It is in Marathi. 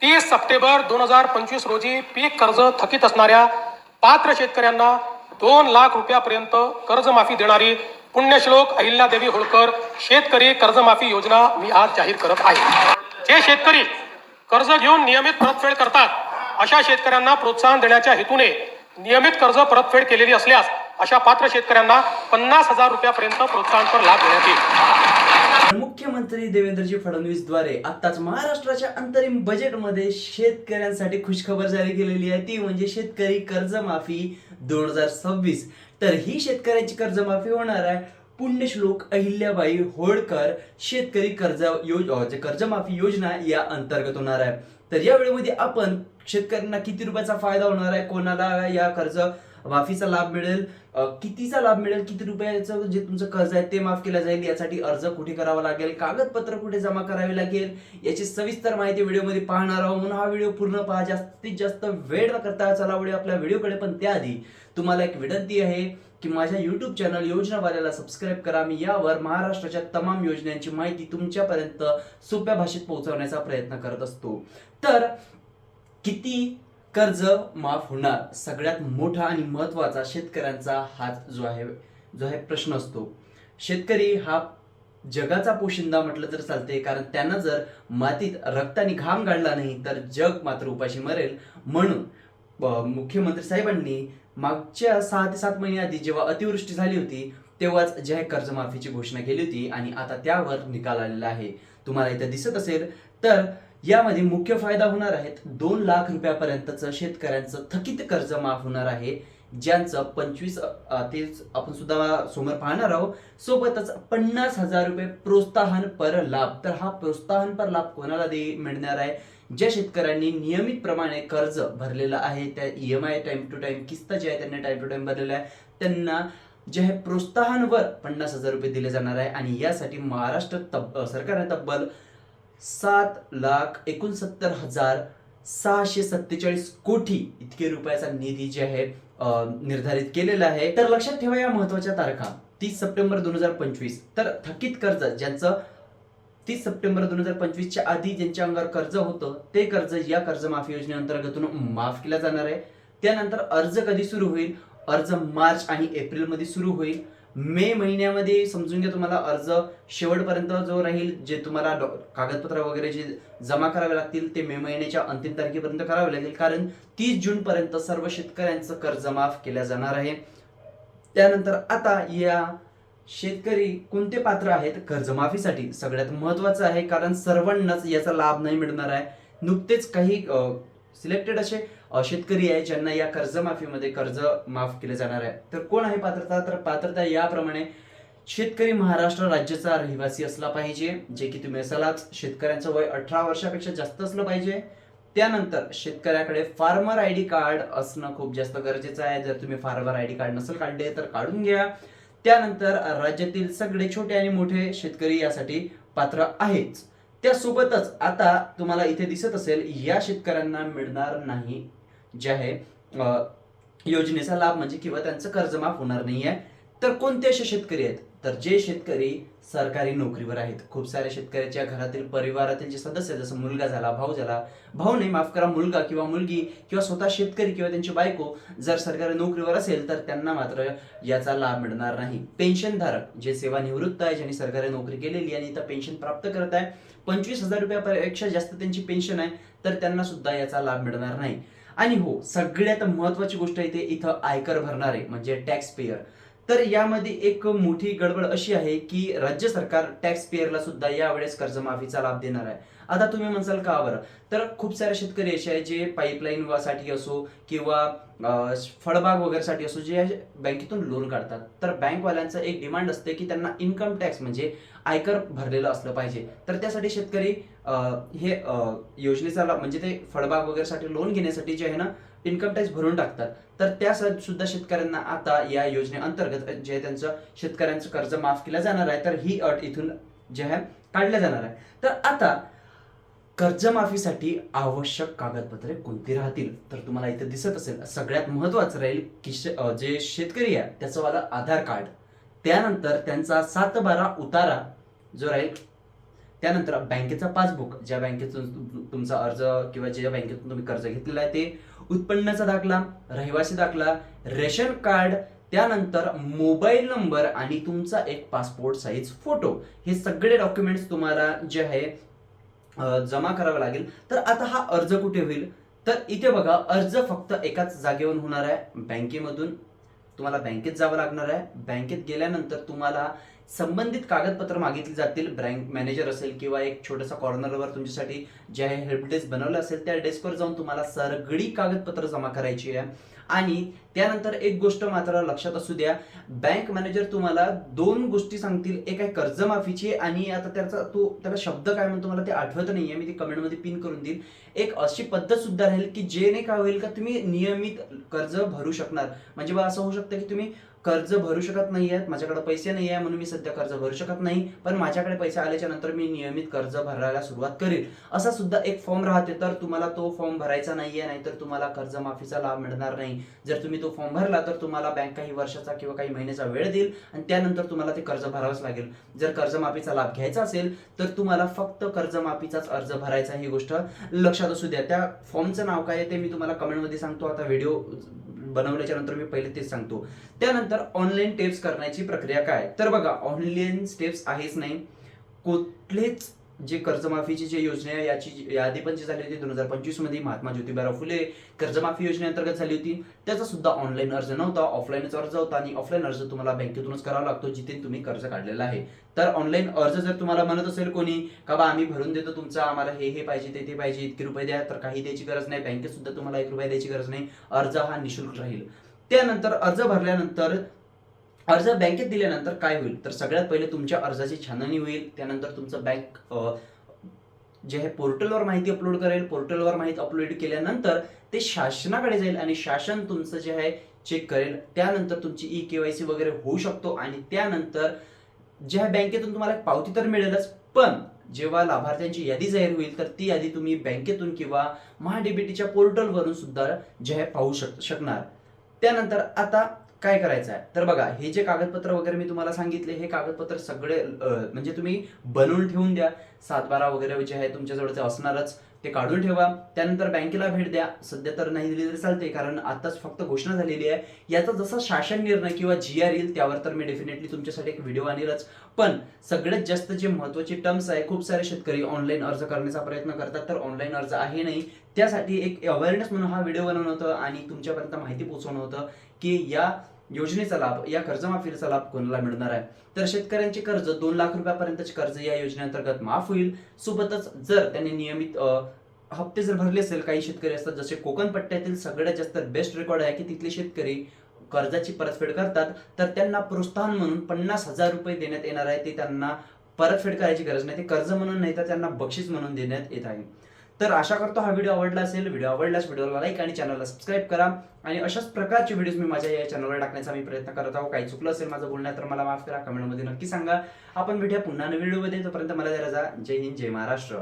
30 सप्टेंबर 2025 रोजी पीक कर्ज थकीत असणाऱ्या पात्र शेतकऱ्यांना 2 लाख रुपयापर्यंत कर्जमाफी देणारी पुण्यश्लोक अहिल्यादेवी होळकर शेतकरी कर्जमाफी योजना मी आज जाहीर करत आहे. जे शेतकरी कर्ज घेऊन नियमित परतफेड करतात अशा शेतकऱ्यांना प्रोत्साहन देण्याच्या हेतूने नियमित कर्ज परतफेड केलेली असल्यास अशा पात्र शेतकऱ्यांना 50,000 रुपयापर्यंत प्रोत्साहनपर लाभ देण्यात येईल. मुख्यमंत्री देवेंद्रजी फडणवीस द्वारे आताच महाराष्ट्राच्या अंतरिम बजेटमध्ये शेतकऱ्यांसाठी खुशखबर जारी केलेली आहे, ती म्हणजे शेतकरी कर्जमाफी 2026. तर ही शेतकऱ्यांची कर्जमाफी होणार आहे पुण्यश्लोक अहिल्याबाई होळकर शेतकरी कर्जमाफी योजना या अंतर्गत होणार आहे. तर या वेळेमध्ये आपण शेतकऱ्यांना किती रुपयाचा फायदा होणार आहे, कोणाला या कर्ज माफीचा लाभ मिळेल, कितीचा लाभ मिळेल, किती रुपयाचं जे तुमचं कर्ज आहे ते माफ केलं जाईल, यासाठी अर्ज कुठे करावा लागेल, कागदपत्र कुठे जमा करावे लागेल, याची सविस्तर माहिती व्हिडिओमध्ये पाहणार आहोत. म्हणून हा व्हिडिओ पूर्ण पहा, जास्तीत जास्त वेळ न करता चला व्हिडिओ आपल्या व्हिडिओकडे. पण त्याआधी तुम्हाला एक विनंती आहे की माझ्या YouTube चॅनल योजनावाल्याला सबस्क्राईब करा. मी यावर महाराष्ट्राच्या तमाम योजनांची माहिती तुमच्यापर्यंत सोप्या भाषेत पोहोचवण्याचा प्रयत्न करत असतो. तर किती कर्ज माफ होणार, सगळ्यात मोठा आणि महत्वाचा शेतकऱ्यांचा हाच जो आहे प्रश्न असतो. शेतकरी हा जगाचा पोशिंदा म्हटलं तर चालते, कारण त्यांना जर मातीत रक्ताने घाम गाळला नाही तर जग मात्र उपाशी मरेल. म्हणून मुख्यमंत्री साहेबांनी मागच्या 6 ते 7 महिने आधी जेव्हा अतिवृष्टी झाली होती तेव्हाच जे आहे कर्जमाफीची घोषणा केली होती आणि आता त्यावर निकाल आलेला आहे. तुम्हाला इथे दिसत असेल तर यामध्ये मुख्य फायदा होणार आहेत 2 लाख रुपयापर्यंतचं शेतकऱ्यांचं थकीत कर्ज माफ होणार आहे, ज्यांचं 25 ते आपण सुद्धा समोर पाहणार आहोत. सोबतच 50,000 रुपये प्रोत्साहन पर लाभ. तर हा प्रोत्साहन पर लाभ कोणाला मिळणार आहे, ज्या शेतकऱ्यांनी नियमित प्रमाणे कर्ज भरलेलं आहे, त्या EMI टाइम टू टाइम किस्त जे आहे त्यांनी टाइम टू टाइम भरलेलं आहे, त्यांना जे आहे प्रोत्साहनवर 50,000 रुपये दिले जाणार आहे. आणि यासाठी महाराष्ट्र सरकारने तब्बल 7,69,647 कोटी इतके रुपयाचा निधी जे आहे निर्धारित केलेला आहे. तर लक्षात ठेवा या महत्वाच्या तारखा. 30 सप्टेंबर 2025. तर थकीत कर्ज ज्यांचं 30 सप्टेंबर 2025च्या आधी ज्यांच्या अंगावर कर्ज होतं ते कर्ज या कर्जमाफी योजनेअंतर्गत माफ केलं जाणार आहे. त्यानंतर अर्ज कधी सुरू होईल, अर्ज मार्च आणि एप्रिल मध्ये सुरू होईल. मे महिन्यामध्ये समजून घ्या तुम्हाला अर्ज शेवटपर्यंत जो राहील, जे तुम्हाला कागदपत्र वगैरे जे जमा करावे लागतील ते मे महिन्याच्या अंतिम तारखेपर्यंत करावे लागेल, कारण 30 जून पर्यंत सर्व शेतकऱ्यांचं कर्ज माफ केलं जाणार आहे. त्यानंतर आता या शेतकरी कोणते पात्र आहेत कर्जमाफीसाठी, सगळ्यात महत्वाचं आहे, कारण सर्वांनाच याचा लाभ नाही मिळणार आहे. नुकतेच काही सिलेक्टेड असे शेतकरी आहे ज्यांना या कर्जमाफीमध्ये कर्ज माफ केले जाणार आहे. तर कोण आहे पात्रता, तर पात्रता याप्रमाणे शेतकरी महाराष्ट्र राज्याचा रहिवासी असला पाहिजे, जे की तुम्ही असालाच. शेतकऱ्यांचं वय 18 वर्षापेक्षा जास्त असलं पाहिजे. त्यानंतर शेतकऱ्याकडे फार्मर ID कार्ड असणं खूप जास्त गरजेचं आहे. जर तुम्ही फार्मर ID कार्ड नसेल काढले तर काढून घ्या. त्यानंतर राज्यातील सगळे छोटे आणि मोठे शेतकरी यासाठी पात्र आहेच. त्यासोबतच आता तुम्हाला इथे दिसत असेल या शेतकऱ्यांना मिळणार नाही जे आहे योजनेचा लाभ, म्हणजे किंवा त्यांचं कर्ज माफ होणार नाही आहे. तर कोणते असे शेतकरी आहेत, तर जे शेतकरी सरकारी नोकरीवर आहेत. खूप साऱ्या शेतकऱ्याच्या घरातील परिवारातील जे सदस्य, जसं मुलगा झाला, भाऊ झाला, भाऊ नाही माफ करा, मुलगा किंवा मुलगी किंवा स्वतः शेतकरी किंवा त्यांची बायको जर सरकारी नोकरीवर असेल तर त्यांना मात्र याचा लाभ मिळणार नाही. पेन्शनधारक जे सेवानिवृत्त आहे, ज्यांनी सरकारी नोकरी केलेली आणि इथं पेन्शन प्राप्त करत आहे, 25,000 रुपयापेक्षा जास्त त्यांची पेन्शन आहे, तर त्यांना सुद्धा याचा लाभ मिळणार नाही. आणि हो, सगळ्यात महत्वाची गोष्ट इथं आयकर भरणारे म्हणजे टॅक्स पेयर. तर यामध्ये एक मोठी गडबड अशी आहे की राज्य सरकार टॅक्स पेयरला सुद्धा यावेळेस कर्जमाफीचा लाभ देणार आहे. आता तुम्ही म्हणसाल का बरं, तर खूप सारे शेतकरी असे आहेत जे पाईपलाईन साठी असो किंवा फळबाग वगैरेसाठी असो जे बँकेतून लोन काढतात. तर बँकवाल्यांचं एक डिमांड असते की त्यांना इन्कम टॅक्स म्हणजे आयकर भरलेलं असलं पाहिजे. तर त्यासाठी शेतकरी हे योजनेचा म्हणजे ते फळबाग वगैरेसाठी लोन घेण्यासाठी जे आहे ना इन्कम टॅक्स भरून टाकतात. तर त्या सुद्धा शेतकऱ्यांना आता या योजनेअंतर्गत जे त्यांचं शेतकऱ्यांचं कर्ज माफ केलं जाणार आहे. तर ही अट इथून जे आहे काढल्या जाणार आहे. तर आता कर्जमाफीसाठी आवश्यक कागदपत्रे कोणती राहतील, तर तुम्हाला इथे दिसत असेल सगळ्यात महत्वाचं राहील की जे शेतकरी आहे त्याचं वाला आधार कार्ड, त्यानंतर त्यांचा 7/12 उतारा जो राहील, त्यानंतर बँकेचा पासबुक, ज्या बँकेतून तुमचा अर्ज किंवा ज्या बँकेतून तुम्ही कर्ज घेतलेलं आहे ते, उत्पन्नाचा दाखला, रहिवासी दाखला, रेशन कार्ड, त्यानंतर मोबाईल नंबर आणि तुमचा एक पासपोर्ट साईज फोटो, हे सगळे डॉक्युमेंट्स तुम्हाला जे आहे जमा करावं लागेल. तर आता हा अर्ज कुठे होईल, तर इथे बघा अर्ज फक्त एकाच जागेवरून होणार आहे, बँकेमधून. तुम्हाला बँकेत जावं लागणार आहे. बँकेत गेल्यानंतर तुम्हाला संबंधित कागदपत्र मागितली जातील. बँक मॅनेजर असेल किंवा एक छोटासा कॉर्नरवर तुमच्यासाठी जे आहे हेल्प डेस्क बनवलं असेल, त्या डेस्कवर जाऊन तुम्हाला सगळी कागदपत्र जमा करायची आहे. आणि त्यानंतर एक गोष्ट मात्र लक्षात असू द्या, बँक मॅनेजर तुम्हाला दोन गोष्टी सांगतील. एक आहे कर्जमाफीची, आणि आता त्याला शब्द काय म्हणतो मला ते आठवत नाहीये, मी ते कमेंटमध्ये पिन करून देईल. एक अशी पद्धत सुद्धा राहील की जेणे काय होईल का तुम्ही नियमित कर्ज भरू शकणार. म्हणजे बा असं होऊ शकतं की तुम्ही कर्ज भरू शकत नाही आहेत, माझ्याकडे पैसे नाही आहे म्हणून मी सध्या कर्ज भरू शकत नाही, पण माझ्याकडे पैसे आल्याच्या नंतर मी नियमित कर्ज भरायला सुरुवात करेल, असा सुद्धा एक फॉर्म राहते. तर तुम्हाला तो फॉर्म भरायचा नाहीये, नाहीतर तुम्हाला कर्जमाफीचा लाभ मिळणार नाही. जर तुम्ही तो फॉर्म भरला तर तुम्हाला बँक काही वर्षाचा किंवा काही महिन्याचा वेळ देईल आणि त्यानंतर तुम्हाला ते कर्ज भरावंच लागेल. जर कर्जमाफीचा लाभ घ्यायचा असेल तर तुम्हाला फक्त कर्जमाफीचाच अर्ज भरायचा, ही गोष्ट लक्षात असू द्या. त्या फॉर्मचं नाव काय आहे ते मी तुम्हाला कमेंटमध्ये सांगतो. आता व्हिडिओ बनवल्याच्या नंतर मी पहिले तेच सांगतो. त्यानंतर ऑनलाईन टेप्स करण्याची प्रक्रिया काय, तर बघा ऑनलाईन स्टेप्स आहेच नाही. कुठलेच जे कर्जमाफीची जी योजना आहे याची यादी पण जी झाली होती 2025 मध्ये महात्मा ज्योतिबाराव फुले कर्जमाफी योजनेअंतर्गत झाली होती, त्याचा सुद्धा ऑनलाईन अर्ज नव्हता, ऑफलाईनच अर्ज होता. आणि ऑफलाईन अर्ज तुम्हाला बँकेतूनच करावा लागतो जिथे तुम्ही कर्ज काढलेला आहे. तर ऑनलाईन अर्ज जर तुम्हाला म्हणत असेल कोणी का बा आम्ही भरून देतो तुमचा, आम्हाला हे पाहिजे ते पाहिजे, इतके रुपये द्या, तर काही द्यायची गरज नाही. बँकेत सुद्धा तुम्हाला 1 रुपया द्यायची गरज नाही. अर्ज हा निशुल्क राहील. त्यानंतर अर्ज भरल्यानंतर अर्ज बँकेत दिल्यानंतर काय होईल, तर सगळ्यात पहिले तुमच्या अर्जाची छाननी होईल. त्यानंतर तुमचं बँक जे आहे पोर्टलवर माहिती अपलोड करेल. पोर्टलवर माहिती अपलोड केल्यानंतर ते शासनाकडे जाईल आणि शासन तुमचं जे आहे चेक करेल. त्यानंतर तुमची KYC वगैरे होऊ शकतो. आणि त्यानंतर जे आहे बँकेतून तुम्हाला एक पावती तर मिळेलच, पण जेव्हा लाभार्थ्यांची यादी जाहीर होईल तर ती यादी तुम्ही बँकेतून किंवा महाडीबीटीच्या पोर्टलवरून सुद्धा जे आहे पाहू शकणार. त्यानंतर आता काय करायचं आहे, तर बघा हे जे कागदपत्र वगैरे मी तुम्हाला सांगितले, हे कागदपत्र सगळे म्हणजे तुम्ही बनवून ठेवून द्या. 7/12 वगैरे जे आहे तुमच्याजवळ ते असणारच, ते काढून ठेवा. त्यानंतर बँकेला भेट द्या. सध्या तर नाही दिली तरी चालते, कारण आताच फक्त घोषणा झालेली आहे. याचा जसा शासन निर्णय किंवा GR येईल त्यावर तर मी डेफिनेटली तुमच्यासाठी एक व्हिडिओ आणीलच. पण सगळ्यात जास्त जे महत्त्वाची टर्म्स आहे, खूप सारे शेतकरी ऑनलाईन अर्ज करण्याचा प्रयत्न करतात, तर ऑनलाईन अर्ज आहे नाही. त्यासाठी एक अवेअरनेस म्हणून हा व्हिडिओ बनवणं होतं आणि तुमच्यापर्यंत माहिती पोहोचवणं होतं की या योजनेचा लाभ, या कर्जमाफीचा लाभ कोणाला मिळणार आहे. तर शेतकऱ्यांचे कर्ज 2 लाख रुपयापर्यंतचे कर्ज या योजनेअंतर्गत माफ होईल. सोबतच जर त्यांनी नियमित हप्ते जर भरले असेल, काही शेतकरी असतात जसे कोकण पट्ट्यातील सगळ्यात जास्त बेस्ट रेकॉर्ड आहे की तिथले शेतकरी कर्जाची परतफेड करतात, तर त्यांना प्रोत्साहन म्हणून 50,000 रुपये देण्यात येणार आहे. ते त्यांना परतफेड करायची गरज नाही, ते कर्ज म्हणून नाही तर त्यांना बक्षीस म्हणून देण्यात येत आहे. तर आशा करतो हा व्हिडिओ आवडला असेल. व्हिडिओ आवडल्यास व्हिडिओला लाईक आणि चॅनलला सबस्क्राईब करा. आणि अशाच प्रकारचे व्हिडिओज मी माझ्या या चॅनलवर टाकण्याचा मी प्रयत्न करत आहोत. काही चुकलं असेल माझं बोलण्यात तर मला माफ करा, कमेंटमध्ये नक्की सांगा. आपण भेटूया पुन्हा नवीन व्हिडिओमध्ये. तोपर्यंत मला द्या रजा. जय हिंद, जय महाराष्ट्र.